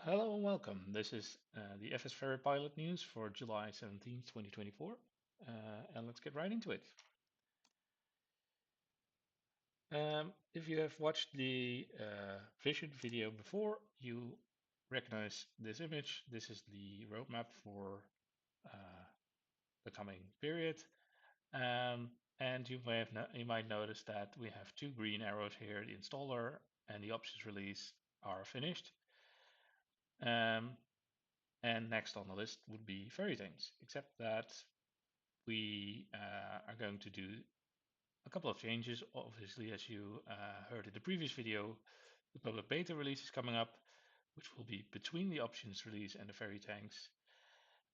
Hello and welcome. This is the FSFerryPilot news for July 17th, 2024. And let's get right into it. If you have watched the vision video before, you recognize this image. This is the roadmap for uh, the coming period. And you might notice that we have two green arrows here. The installer and the options release are finished. Um, And next on the list would be fairy things, except that we are going to do a couple of changes. Obviously, as you heard in the previous video, the public beta release is coming up, which will be between the options release and the fairy tanks.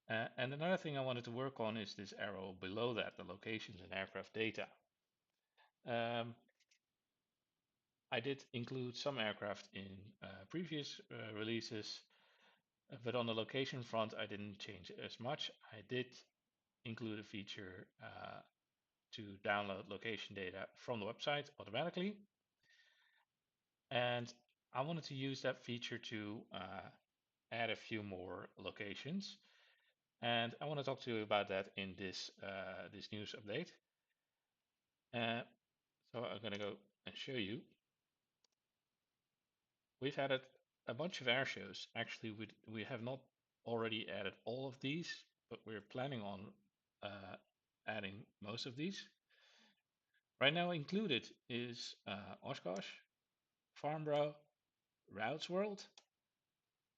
And another thing I wanted to work on is this arrow below that, the locations and aircraft data. Um, I did include some aircraft in previous releases, but on the location front, I didn't change as much. I did include a feature to download location data from the website automatically. And I wanted to use that feature to add a few more locations. And I want to talk to you about that in this news update. Uh, so I'm going to go and show you. We've added a bunch of air shows. Actually, we have not already added all of these, but we're planning on adding most of these. Right now included is Oshkosh, Farnborough, Routes World,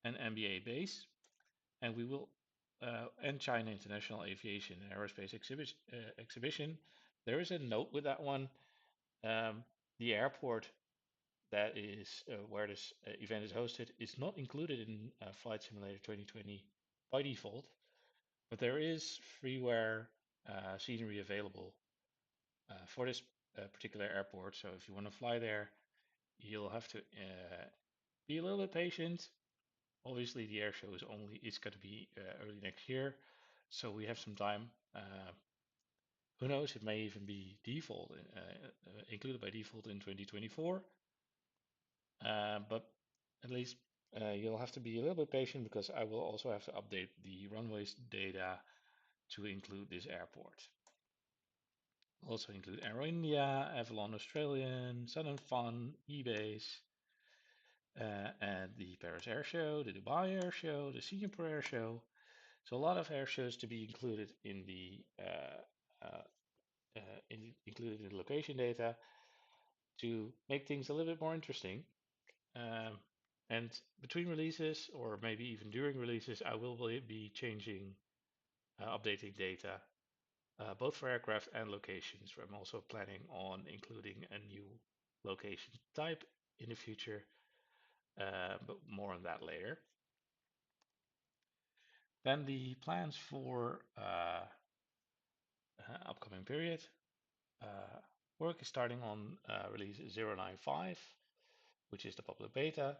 and MBA Base, and we will and China International Aviation and Aerospace Exhibition. There is a note with that one. The airport that is where this event is hosted is not included in Flight Simulator 2020 by default, but there is freeware scenery available for this particular airport. So if you want to fly there, you'll have to be a little bit patient. Obviously, the air show is going to be early next year, so we have some time. Who knows? It may even be included by default in 2024. But at least you'll have to be a little bit patient because I will also have to update the runways data to include this airport. Also include Aero India, Avalon Australian, Southern Fun, eBase, and the Paris Air Show, the Dubai Air Show, the Singapore Air Show. So a lot of air shows to be included in the included in the location data to make things a little bit more interesting. Um, and between releases, or maybe even during releases, I will be changing, updating data, both for aircraft and locations. I'm also planning on including a new location type in the future, but more on that later. Then the plans for upcoming period. Uh, Work is starting on release 095, which is the public beta.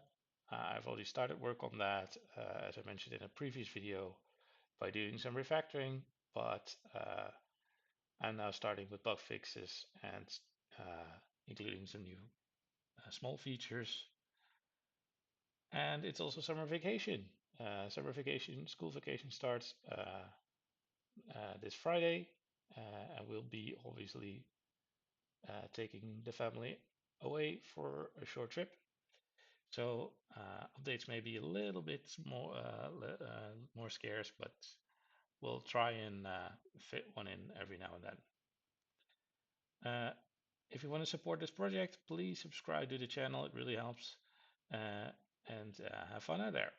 I've already started work on that, as I mentioned in a previous video, by doing some refactoring, but I'm now starting with bug fixes and including some new small features. And it's also summer vacation. School vacation starts this Friday, and we'll be obviously taking the family away for a short trip. So updates may be a little bit more scarce, but we'll try and fit one in every now and then. If you want to support this project, please subscribe to the channel. It really helps. Uh, and have fun out there.